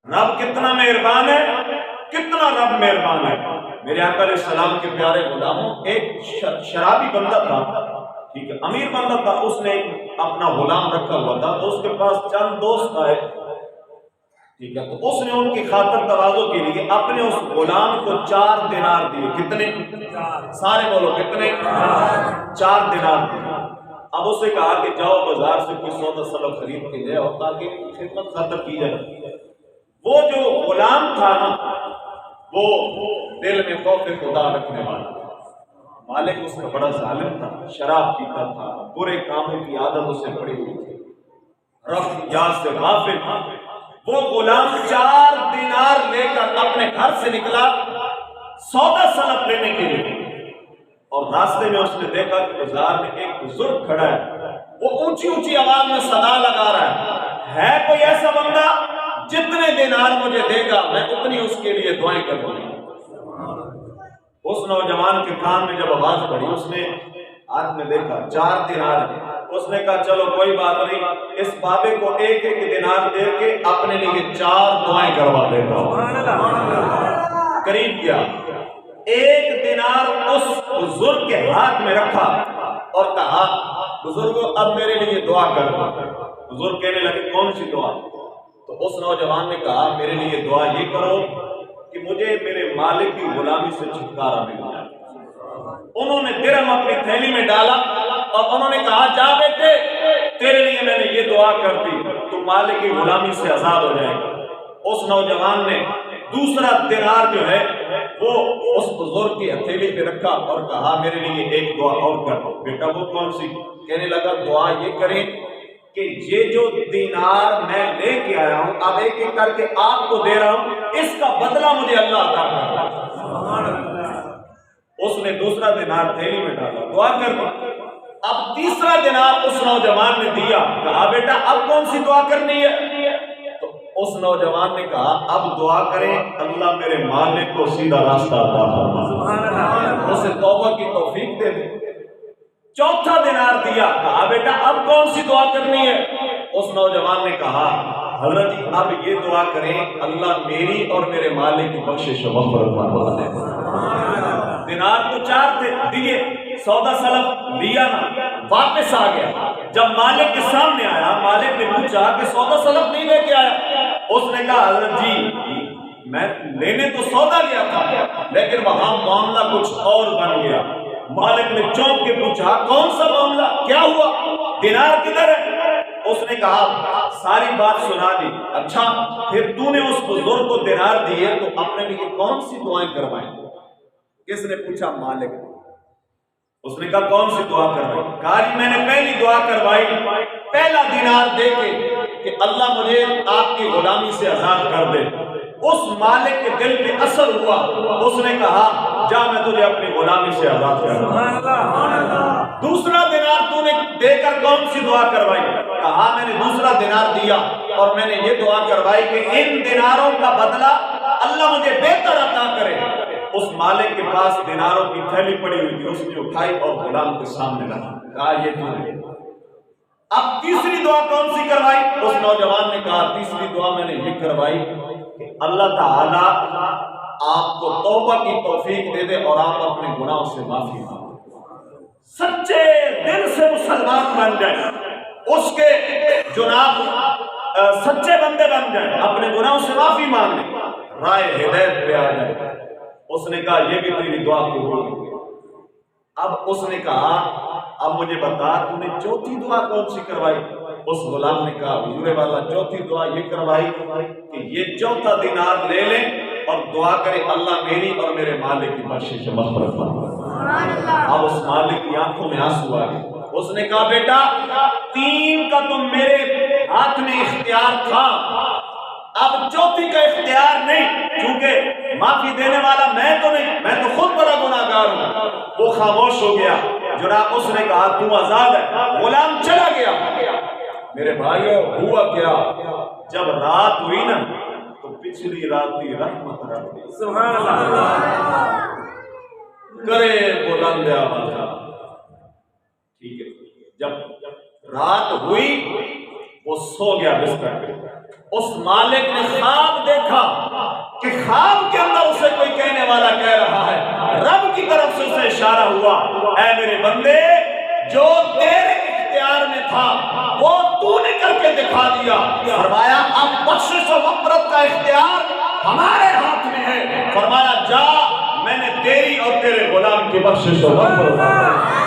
رب کتنا مہربان ہے، کتنا رب مہربان ہے۔ میرے آقا علیہ السلام کے پیارے غلاموں، ایک شرابی بندہ تھا، ٹھیک ہے، امیر بندہ تھا، اس نے اپنا غلام رکھا ہوا تھا، تو اس کے پاس چند دوست آئے، ٹھیک ہے، تو اس نے ان کی خاطر تواضع کے لیے اپنے اس غلام کو 4 دینار دیے۔ کتنے؟ سارے بولو کتنے؟ 4 دینار دیے۔ اب اسے کہا کہ جاؤ بازار سے کوئی سودا سلب خرید کے لے اور تاکہ خدمت خاطر کی جائے۔ وہ جو غلام تھا نا، وہ دل میں خوف خدا رکھنے والا تھا، مالک اس کا بڑا ظالم تھا، شراب پیتا تھا، برے کاموں کی عادت اسے پڑی ہوئی تھی، رفت یاد سے غافل تھا۔ وہ غلام 4 دینار لے کر اپنے گھر سے نکلا سودا سلب لینے کے لیے، اور راستے میں اس نے دیکھا کہ بازار میں ایک بزرگ کھڑا ہے، وہ اونچی اونچی آواز میں صدا لگا رہا ہے کوئی ایسا بندہ جتنے دینار مجھے دے گا میں اتنی اس کے لیے دعائیں کروں گا۔ اس نوجوان کے کان میں جب آواز پڑی، اس نے ہاتھ میں دیکھا 4 دینار ہے، اس نے کہا چلو کوئی بات نہیں، اس بابے کو ایک ایک دینار دے کے اپنے لیے 4 دعائیں کروا دیتا ہوں۔ قریب کیا، 1 دینار اس بزرگ کے ہاتھ میں رکھا اور کہا بزرگو اب میرے لیے دعا کر دو۔ بزرگ کہنے لگے کون سی دعا؟ تو اس نوجوان نے کہا میرے لیے دعا یہ کرو کہ مجھے میرے مالک کی غلامی سے چھٹکارا مل جائے۔ انہوں نے درہم اپنی تھیلی میں ڈالا اور انہوں نے کہا جا بیٹے تیرے لیے میں نے یہ دعا کر دی، تو مالک کی غلامی سے آزاد ہو جائے گا۔ اس نوجوان نے دوسرا دینار جو ہے وہ اس بزرگ کی ہتھیلی پہ رکھا اور کہا میرے لیے ایک دعا اور کر دو۔ بیٹا وہ کون سی؟ کہنے لگا دعا یہ کریں کہ یہ جو دینار میں لے کے آیا ہوں اب ایک ایک کر کے آپ کو دے رہا ہوں، اس کا بدلہ مجھے اللہ عطا کرے۔ اس نے دوسرا دینار تھیلی میں ڈالا، دعا کر دی۔ اب تیسرا دینار اس نوجوان نے دیا، کہا بیٹا اب کون سی دعا کرنی ہے؟ تو اس نوجوان نے کہا اب دعا کریں اللہ میرے مالک کو سیدھا راستہ عطا فرمائے، اسے توبہ کی توفیق دے دے۔ چوتھا دینار دیا، کہا بیٹا اب کون سی دعا کرنی ہے؟ اس نوجوان نے کہا حضرت جی اب یہ دعا کریں اللہ میری اور میرے مالک کی بخشش و مغفرت فرما دے۔ دینار تو 4 تھے، دیے، سودا سلب لیا نا، واپس آ گیا۔ جب مالک کے سامنے آیا، مالک نے پوچھا کہ سودا سلب نہیں لے کے آیا؟ اس نے کہا حضرت جی میں لینے تو سودا گیا تھا لیکن وہاں معاملہ کچھ اور بن گیا۔ مالک نے چونک کے پوچھا کون سا معاملہ، کیا ہوا، دینار کدھر ہے؟ اس نے کہا ساری بات سنا دی۔ اچھا پھر تو نے اس بزرگ کو دینار دیے تو اپنے لیے کون سی دعائیں کروائیں؟ کس نے پوچھا؟ مالک نے۔ اس نے کہا کون سی دعا کروائی؟ کہا جی میں نے پہلی دعا کروائی پہلا دینار دے کے کہ اللہ مجھے آپ کی غلامی سے آزاد کر دے۔ اس مالک کے دل پہ اثر ہوا، اس نے کہا جا میں تجھے اپنی غلامی سے آزاد کر دوں۔ دوسرا دینار تو نے دے کر کون سی دعا کروائی؟ کہا میں نے دوسرا دینار دیا اور میں نے یہ دعا کروائی کہ ان دیناروں کا بدلہ اللہ مجھے بہتر عطا کرے۔ اس مالک کے پاس دیناروں کی تھیلی پڑی ہوئی تھی، اس نے اٹھائی اور غلام کے سامنے رکھا، کہا یہ تو ہے۔ اب تیسری دعا کون سی کروائی؟ اس نوجوان نے کہا تیسری دعا میں نے یہ کروائی کہ اللہ تعالیٰ آپ کو توبہ کی توفیق دے دے اور آپ اپنے گناہوں سے معافی مانگیں، سچے دل سے مسلمان بن جائیں، اس کے جناب سچے بندے بن جائیں، اپنے گناہوں سے معافی مانگیں، رائے ہدایت پہ آ جائیں۔ اس نے کہا یہ بھی تیری دعا قبول ہوگی۔ اب اس نے کہا اب مجھے بتا تو نے چوتھی دعا کون سی کروائی؟ اس غلام نے کہا حضور والا چوتھی دعا یہ کروائی کہ یہ چوتھا دینار لے لیں اور دعا کرے اللہ میری اور میرے مالک کی بخشش و مغفرت فرمائے۔ اب اس مالک کی آنکھوں میں آنسو آ گئے۔ اس نے کہا بیٹا 3 کا تو میرے ہاتھ میں اختیار تھا، اب چوتھی کا اختیار نہیں، کیونکہ معافی دینے والا میں تو نہیں، میں تو خود بڑا گناہگار ہوں۔ وہ خاموش ہو گیا۔ جناب اس نے کہا تو آزاد ہے۔ غلام چلا گیا۔ میرے بھائیو ہوا کیا، جب رات ہوئی نا تو پچھلی رات کی رحمت رکھ سبحان اللہ کرے بلند آواز، ٹھیک ہے، جب رات ہوئی وہ سو گیا بستر پہ۔ اس مالک نے خواب دیکھا ہوا، اے میرے بندے جو تیرے اختیار میں تھا وہ تو نے کر کے دکھا دیا۔ فرمایا اب بخشش و مغفرت کا اختیار ہمارے ہاتھ میں ہے۔ فرمایا جا، میں نے تیری اور تیرے غلام کی بخشش و مغفرت